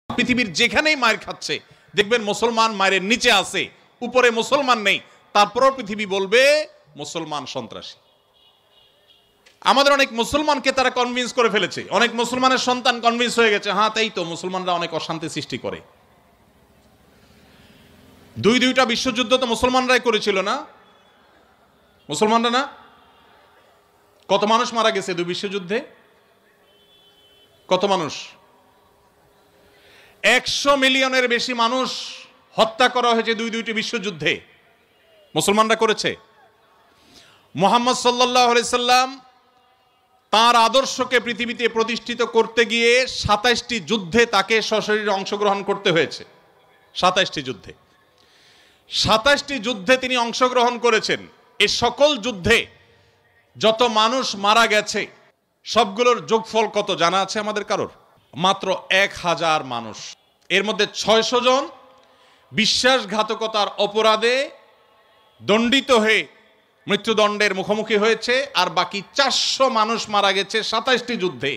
পৃথিবীর যেখানেই মায়ের খাচ্ছে দেখবেন মুসলমান মায়ের নিচে আছে, উপরে মুসলমান নেই, তারপরও পৃথিবী বলবে মুসলমান সন্ত্রাসী। আমাদের অনেক মুসলমানকে তারা কনভিন্স করে ফেলেছে, অনেক মুসলমানের সন্তান কনভিন্স হয়ে গেছে, হ্যাঁ তাই তো, মুসলমানরা অনেক অশান্তি সৃষ্টি করে। দুইটা বিশ্বযুদ্ধ তো মুসলমানরাই করেছিল না? মুসলমানরা না? কত মানুষ মারা গেছে দুই বিশ্বযুদ্ধে? কত মানুষ? 100 মিলিয়নের বেশি মানুষ হত্যা করা হয়েছে দুইটি বিশ্বযুদ্ধে। মুসলমানরা করেছে। মুহাম্মদ সাল্লাল্লাহু আলাইহি সাল্লাম তার আদর্শকে পৃথিবীতে প্রতিষ্ঠিত করতে গিয়ে 27টি যুদ্ধে তাকে সশরীরে অংশগ্রহণ করতে হয়েছে। 27টি যুদ্ধে 27টি যুদ্ধে তিনি অংশগ্রহণ করেছেন। এই সকল যুদ্ধে যত মানুষ মারা গেছে সবগুলোর যোগফল কত জানা আছে আমাদের কারোর? মাত্র 1000 মানুষ। এর মধ্যে 600 জন বিশ্বাসঘাতকতার অপরাধে দণ্ডিত হয়ে মৃত্যুদণ্ডের মুখোমুখি হয়েছে, আর বাকি 400 মানুষ মারা গেছে 27টি যুদ্ধে।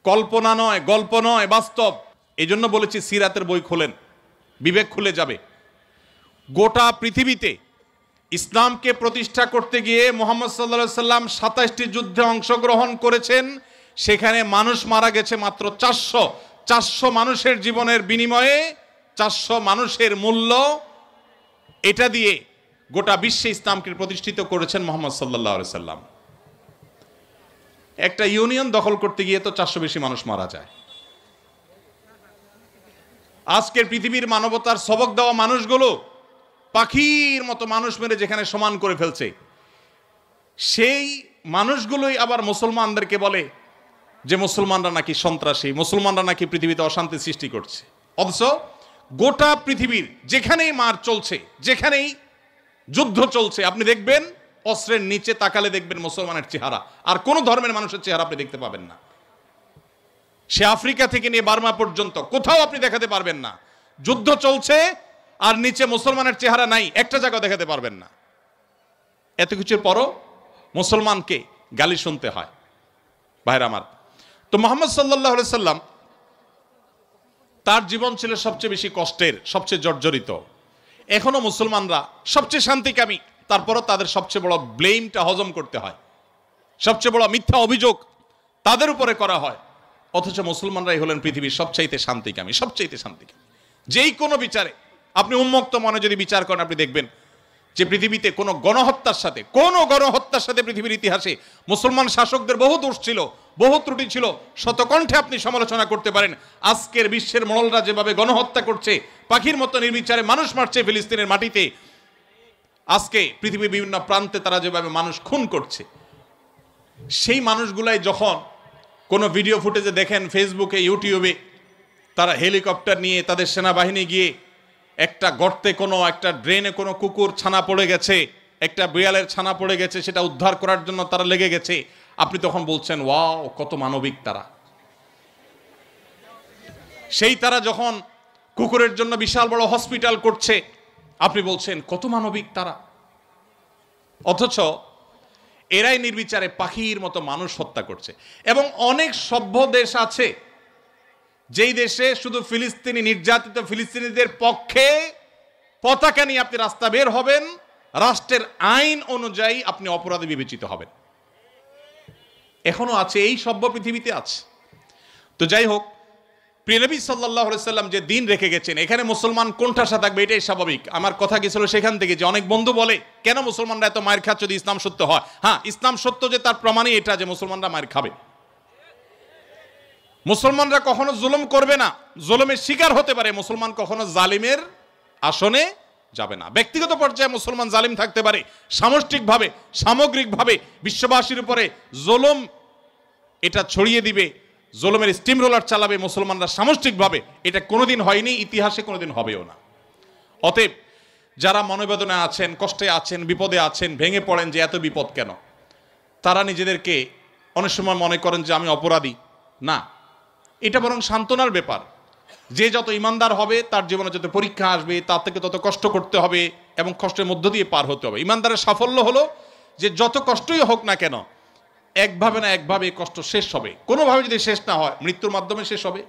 কল্পনা নয়, গল্প নয়, বাস্তব। এই জন্য বলেছি সিরাতের বই খোলেন, বিবেক খুলে যাবে। গোটা পৃথিবীতে ইসলামকে প্রতিষ্ঠা করতে গিয়ে মুহাম্মদ সাল্লাল্লাহু আলাইহি সাল্লাম 27টি যুদ্ধে অংশগ্রহণ করেছেন, সেখানে মানুষ মারা গেছে মাত্র 400। 400 মানুষের জীবনের বিনিময়ে 400 মানুষের মূল্য, এটা দিয়ে গোটা বিশ্বে ইসলামকে প্রতিষ্ঠিত করেছেন মুহাম্মদ সাল্লাল্লাহু আলাইহি সাল্লাম। একটা ইউনিয়ন দখল করতে গিয়ে তো 400 বেশি মানুষ মারা যায়। আজকের পৃথিবীর মানবতার সবক দেওয়া মানুষগুলো পাখির মতো মানুষ মেরে যেখানে সমান করে ফেলছে, সেই মানুষগুলোই আবার মুসলমানদেরকে বলে যে মুসলমানরা নাকি সন্ত্রাসী, মুসলমানরা নাকি পৃথিবীতে অশান্তি সৃষ্টি করছে। অথচ গোটা পৃথিবীর যেখানেই মার চলছে, যেখানেই যুদ্ধ চলছে, আপনি দেখবেন অস্ত্রের নিচে তাকালে দেখবেন মুসলমানের চেহারা, আর কোন ধর্মের মানুষের চেহারা আপনি দেখতে পাবেন না। সে আফ্রিকা থেকে নিয়ে বার্মা পর্যন্ত কোথাও আপনি দেখাতে পারবেন না। যুদ্ধ চলছে আর নিচে মুসলমানের চেহারা নাই, একটা জায়গা দেখাতে পারবেন না। এত কিছুর পরও মুসলমানকে গালি শুনতে হয়। ভাইরা আমার, তো মুহাম্মদ সাল্লাল্লাহু আলাইহি সাল্লাম তার জীবন ছিল সবচেয়ে বেশি কষ্টের, সবচেয়ে জর্জরিত। এখনো মুসলমানরা সবচেয়ে শান্তিকামী, তারপরও তাদের সবচেয়ে বড় ব্লেমটা হজম করতে হয়, সবচেয়ে বড় মিথ্যা অভিযোগ তাদের উপরে করা হয়। অথচ মুসলমানরাই হলেন পৃথিবীর সবচাইতে শান্তিকামী, সবচাইতে শান্তিকামী। যেই কোনো বিচারে আপনি উন্মুক্ত মনে যদি বিচার করেন, আপনি দেখবেন যে পৃথিবীতে কোনো গণহত্যার সাথে পৃথিবীর ইতিহাসে মুসলমান শাসকদের বহু দোষ ছিল, বহু ত্রুটি ছিল, শতকণ্ঠে আপনি সমালোচনা করতে পারেন। আজকের বিশ্বের মোড়লরা যেভাবে গণহত্যা করছে, পাখির মতো নির্বিচারে মানুষ মারছে ফিলিস্তিনের মাটিতে, আজকে পৃথিবীর বিভিন্ন প্রান্তে তারা যেভাবে মানুষ খুন করছে, সেই মানুষগুলাই যখন কোনো ভিডিও ফুটেজে দেখেন ফেসবুকে, ইউটিউবে, তারা হেলিকপ্টার নিয়ে তাদের সেনাবাহিনী গিয়ে একটা গর্তে, কোনো একটা ড্রেনে কোনো কুকুর ছানা পড়ে গেছে, একটা বিড়ালের ছানা পড়ে গেছে, সেটা উদ্ধার করার জন্য তারা লেগে গেছে, আপনি তখন বলছেন ওয়াও কত মানবিক তারা। সেই তারা যখন কুকুরের জন্য বিশাল বড় হসপিটাল করছে, আপনি বলছেন কত মানবিক তারা। অথচ এরাই নির্বিচারে পাখির মতো মানুষ হত্যা করছে। এবং অনেক সভ্য দেশ আছে যেই দেশে শুধু ফিলিস্তিনি, নির্যাতিত ফিলিস্তিনিদের পক্ষে পতাকা নিয়ে আপনি রাস্তা বের হবেন, রাষ্ট্রের আইন অনুযায়ী আপনি অপরাধী বিবেচিত হবেন। এখনো আছে, এই সভ্য পৃথিবীতে আছে। তো যাই হোক, প্রিয় নবী সাল্লাল্লাহু আলাইহি সাল্লাম যে দিন রেখে গেছেন, এখানে মুসলমান কোণঠাসা থাকবে, এটাই স্বাভাবিক। আমার কথা গেছিল সেখান থেকে যে অনেক বন্ধু বলে কেন মুসলমানরা এত মায়ের খাচ্ছে যদি ইসলাম সত্য হয়। হ্যাঁ, ইসলাম সত্য যে তার প্রমাণই এটা যে মুসলমানরা মায়ের খাবে। মুসলমানরা কখনো জুলুম করবে না, জুলুমের শিকার হতে পারে, মুসলমান কখনো জালিমের আসনে যাবে না। ব্যক্তিগত পর্যায়ে মুসলমান জালিম থাকতে পারে, সামষ্টিকভাবে, সামগ্রিকভাবে বিশ্ববাসীর উপরে জুলুম এটা ছড়িয়ে দিবে, জুলুমের স্টিম রোলার চালাবে মুসলমানরা সামষ্টিকভাবে, এটা কোনোদিন হয়নি, ইতিহাসে কোনোদিন হবেও না। অতএব যারা মনোবেদনা আছেন, কষ্টে আছেন, বিপদে আছেন, ভেঙে পড়েন যে এত বিপদ কেন, তারা নিজেদেরকে অনেক সময় মনে করেন যে আমি অপরাধী। না, এটা বরং সান্ত্বনার ব্যাপার। যে যত ইমানদার হবে তার জীবনে যত পরীক্ষা আসবে, তার থেকে তত কষ্ট করতে হবে এবং কষ্টের মধ্য দিয়ে পার হতে হবে। ইমানদারের সাফল্য হলো যে যত কষ্টই হোক না কেন, একভাবে না একভাবে কষ্ট শেষ হবে। কোনোভাবে যদি শেষ না হয়, মৃত্যুর মাধ্যমে শেষ হবে।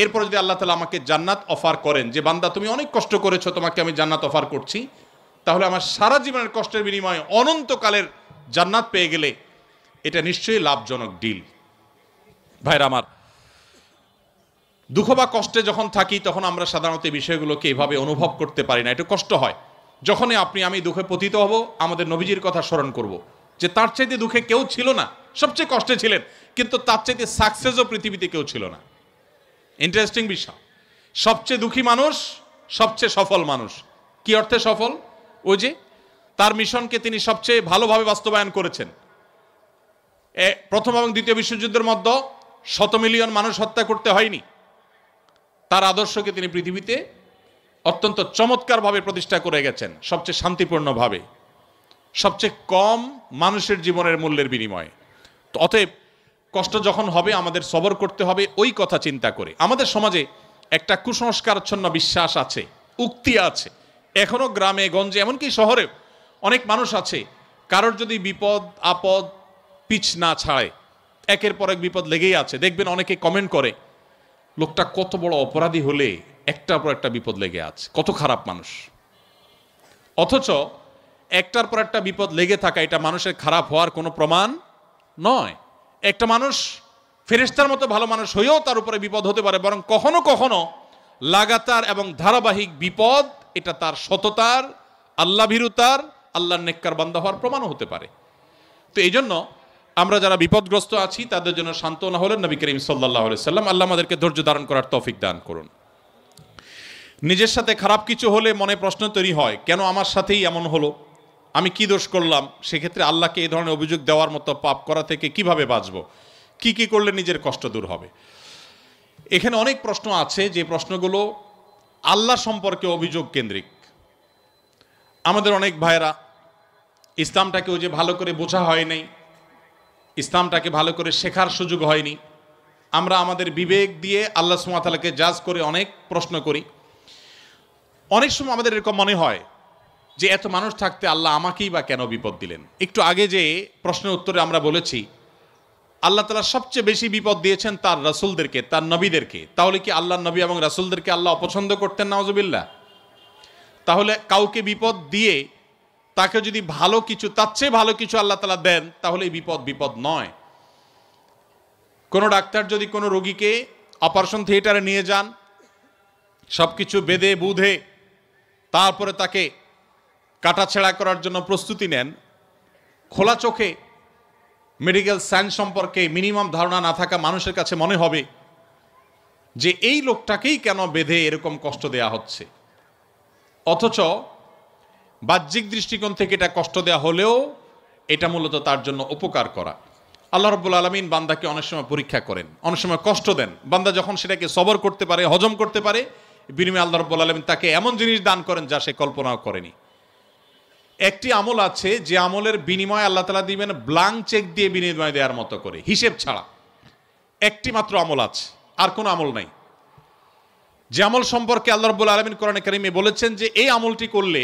এরপরে যদি আল্লাহ তাআলা আমাকে জান্নাত অফার করেন, যে বান্দা তুমি অনেক কষ্ট করেছো, তোমাকে আমি জান্নাত অফার করছি, তাহলে আমার সারা জীবনের কষ্টের বিনিময়ে অনন্তকালের জান্নাত পেয়ে গেলে এটা নিশ্চয়ই লাভজনক ডিল। ভাইরা আমার, দুঃখ বা কষ্টে যখন থাকি তখন আমরা সাধারণত এই বিষয়গুলোকে এভাবে অনুভব করতে পারি না, একটু কষ্ট হয়। যখনই আপনি আমি দুঃখে পতিত হব, আমাদের নবীজির কথা স্মরণ করব, যে তার চাইতে দুঃখে কেউ ছিল না, সবচেয়ে কষ্টে ছিলেন, কিন্তু তার চাইতে সাকসেসও পৃথিবীতে কেউ ছিল না। ইন্টারেস্টিং বিষয়, সবচেয়ে দুঃখী মানুষ সবচেয়ে সফল মানুষ। কি অর্থে সফল? ওই যে তার মিশনকে তিনি সবচেয়ে ভালোভাবে বাস্তবায়ন করেছেন। প্রথম এবং দ্বিতীয় বিশ্বযুদ্ধের মধ্যে 100 মিলিয়ন মানুষ হত্যা করতে হয়নি। তার আদর্শকে তিনি পৃথিবীতে অত্যন্ত চমৎকারভাবে প্রতিষ্ঠা করে গেছেন, সবচেয়ে শান্তিপূর্ণভাবে, সবচেয়ে কম মানুষের জীবনের মূল্যের বিনিময়ে। তো অতএব কষ্ট যখন হবে আমাদের সবর করতে হবে ওই কথা চিন্তা করে। আমাদের সমাজে একটা কুসংস্কারাচ্ছন্ন বিশ্বাস আছে, উক্তি আছে, এখনো গ্রামে গঞ্জে এমনকি শহরে অনেক মানুষ আছে, কারোর যদি বিপদ আপদ পিছ না ছাড়ে, একের পর এক বিপদ লেগেই আছে। দেখবেন অনেকে কমেন্ট করে, লোকটা কত বড় অপরাধী হলে একটার পর একটা বিপদ লেগে আছে, কত খারাপ মানুষ। অথচ একটার পর একটা বিপদ লেগে থাকা এটা মানুষের খারাপ হওয়ার কোনো প্রমাণ নয়। একটা মানুষ ফেরেশতার মতো ভালো মানুষ হয়েও তার উপরে বিপদ হতে পারে, বরং কখনো কখনো লাগাতার এবং ধারাবাহিক বিপদ এটা তার সততার, আল্লাহ ভীরুতার, আল্লাহর নেককার বান্দা হওয়ার প্রমাণও হতে পারে। তো এই জন্য আমরা যারা বিপদগ্রস্ত আছি তাদের জন্য সান্ত্বনা হলেন নবী করিম সাল্লাল্লাহু আলাইহি সাল্লাম। আল্লাহ আমাদেরকে ধৈর্য ধারণ করার তৌফিক দান করুন। নিজের সাথে খারাপ কিছু হলে মনে প্রশ্ন তৈরি হয়, কেন আমার সাথেই এমন হলো, আমি কি দোষ করলাম? সেক্ষেত্রে আল্লাহকে এই ধরনের অভিযোগ দেওয়ার মতো পাপ করা থেকে কিভাবে বাঁচব, কি কি করলে নিজের কষ্ট দূর হবে? এখানে অনেক প্রশ্ন আছে, যে প্রশ্নগুলো আল্লাহ সম্পর্কে অভিযোগ কেন্দ্রিক। আমাদের অনেক ভাইরা ইসলামটাকে ওই যে ভালো করে বোঝা হয় নাই, ইসলামটাকে ভালো করে শেখার সুযোগ হয়নি। আমরা আমাদের বিবেক দিয়ে আল্লাহ সুবহানাহু ওয়া তাআলাকে জাজ করে অনেক প্রশ্ন করি। অনেক সময় আমাদের এরকম মনে হয় যে এত মানুষ থাকতে আল্লাহ আমাকেই বা কেন বিপদ দিলেন। একটু আগে যে প্রশ্নের উত্তরে আমরা বলেছি আল্লাহ তাআলা সবচেয়ে বেশি বিপদ দিয়েছেন তার রাসূলদেরকে, তার নবীদেরকে। তাহলে কি আল্লাহর নবী এবং রাসূলদেরকে আল্লাহ অপছন্দ করতেন? নাউজুবিল্লাহ। তাহলে কাউকে বিপদ দিয়ে তাকে যদি ভালো কিছু, তার চেয়ে ভালো কিছু আল্লাহ তাআলা দেন, তাহলে এই বিপদ বিপদ নয়। কোনো ডাক্তার যদি কোনো রোগীকে অপারেশন থিয়েটারে নিয়ে যান, সবকিছু বেঁধে বুধে তারপরে তাকে কাটাছেঁড়া করার জন্য প্রস্তুতি নেন, খোলা চোখে মেডিকেল সায়েন্স সম্পর্কে মিনিমাম ধারণা না থাকা মানুষের কাছে মনে হবে যে এই লোকটাকেই কেন বেঁধে এরকম কষ্ট দেয়া হচ্ছে। অথচ বাহ্যিক দৃষ্টিকোণ থেকে এটা কষ্ট দেয়া হলেও এটা মূলত তার জন্য উপকার করা। আল্লাহ রাব্বুল আলামিন বান্দাকে অনেক সময় পরীক্ষা করেন, অনেক সময় কষ্ট দেন। বান্দা যখন সেটাকে সবর করতে পারে, হজম করতে পারে, বিনিময়ে আল্লাহ রাব্বুল আলামিন তাকে এমন জিনিস দান করেন যা সে কল্পনাও করেনি। একটি আমল আছে যে আমলের বিনিময়ে আল্লাহ তাআলা দিবেন ব্ল্যাঙ্ক চেক দিয়ে বিনিময় দেওয়ার মতো করে, হিসেব ছাড়া। একটি মাত্র আমল আছে, আর কোনো আমল নাই। যে আমল সম্পর্কে আল্লাহ রাব্বুল আলামিন কোরআনে কারিমে বলেছেন যে এই আমলটি করলে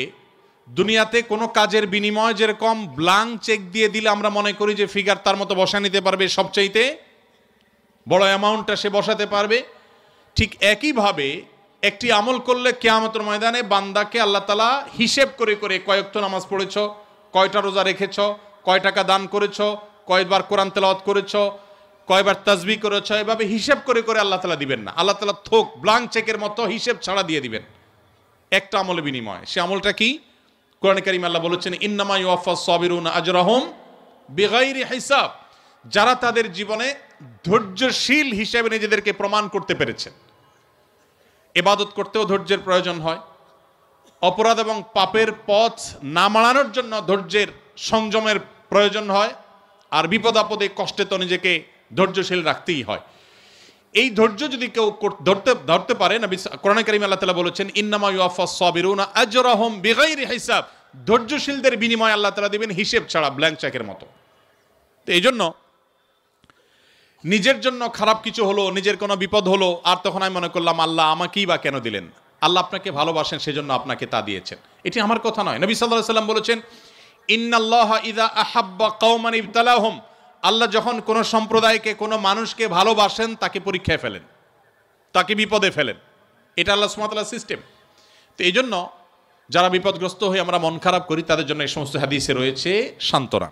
দুনিয়াতে কোনো কাজের বিনিময় যেরকম ব্ল্যাঙ্ক চেক দিয়ে দিলে আমরা মনে করি যে ফিগার তার মতো বসা নিতে পারবে, সবচাইতে বড় অ্যামাউন্টটা সে বসাতে পারবে, ঠিক একইভাবে একটি আমল করলে কিয়ামতের ময়দানে বান্দাকে আল্লাহ তাআলা হিসেব করে করে কয় ওয়াক্ত নামাজ পড়েছ, কয়টা রোজা রেখেছ, কয় টাকা দান করেছ, কয়বার কোরআন তেলাওয়াত করেছ, কয়বার তাসবিহ করেছ, এভাবে হিসেব করে করে আল্লাহ তাআলা দিবেন না। আল্লাহ তাআলা থোক ব্ল্যাঙ্ক চেকের মতো হিসেব ছাড়া দিয়ে দিবেন একটা আমলের বিনিময়ে। সে আমলটা কি? কোরআনে কারিমে আল্লাহ বলেছেন ইন্নামা ইউওয়াফাস সাবিরুনা আজরাহুম বিগাইরি হিসাব। যারা তাদের জীবনে ধৈর্যশীল হিসেবে নিজেদেরকে প্রমাণ করতে পেরেছেন। ইবাদত করতেও ধৈর্যের প্রয়োজন হয়, অপরাধ এবং পাপের পথ না মাড়ানোর জন্য ধৈর্যের সংযমের প্রয়োজন হয়, আর বিপদ আপদে কষ্টে তো নিজেকে ধৈর্যশীল রাখতেই হয়। এই ধৈর্য যদি কেউ ধরতে পারে, নবী কোরআনে কারিমে আল্লাহ তাআলা বলেছেন ইন্নামা ইউওয়াফাস সাবিরুনা আজরাহুম বিগাইরি হিসাব। ধৈর্যশীলদের বিনিময় আল্লাহ তাআলা দিবেন হিসেব ছাড়া, ব্ল্যাঙ্ক চেকের মতো। তো এই জন্য নিজের জন্য খারাপ কিছু হলো, নিজের কোনো বিপদ হলো, আর তখন আমি মনে করলাম আল্লাহ আমাকেই বা কেন দিলেন। আল্লাহ আপনাকে ভালোবাসেন, সেজন্য আপনাকে তা দিয়েছেন। এটি আমার কথা নয়। নবী সাল্লাল্লাহু আলাইহি সাল্লাম বলেছেন ইন্নাল্লাহা ইযা আহাব্বা কওমান ইবতালাহুম। আল্লাহ যখন কোনো সম্প্রদায়কে, কোনো মানুষকে ভালোবাসেন তাকে পরীক্ষায় ফেলেন, তাকে বিপদে ফেলেন। এটা আল্লাহ সুবহানাহু ওয়া তাআলার সিস্টেম। তো এই জন্য যারা বিপদগ্রস্ত হয়ে আমরা মন খারাপ করি তাদের জন্য এই সমস্ত হাদিসে রয়েছে সান্ত্বনা।